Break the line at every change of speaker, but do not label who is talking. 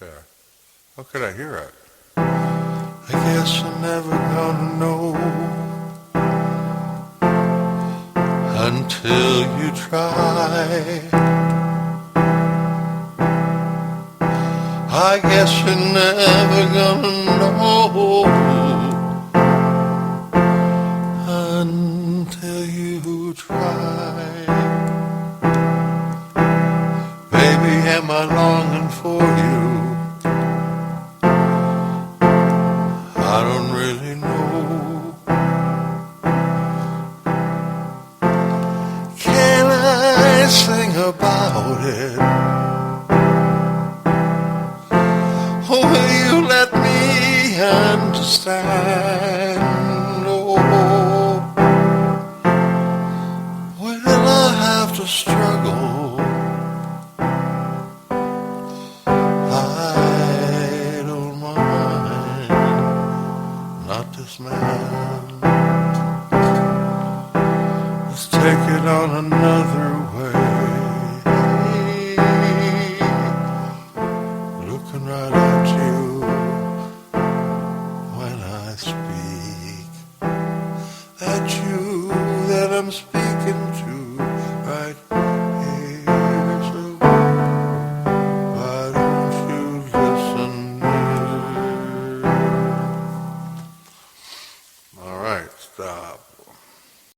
Yeah. How could I hear it? I guess you're never gonna know until you try. I guess you're never gonna know until you try. Baby, am I longing for you? I don't really know. Can I sing about it? Or will you let me understand? Oh, will I have to struggle? I don't mind, not this man. Let's take it on another way. Looking right at you when I speak.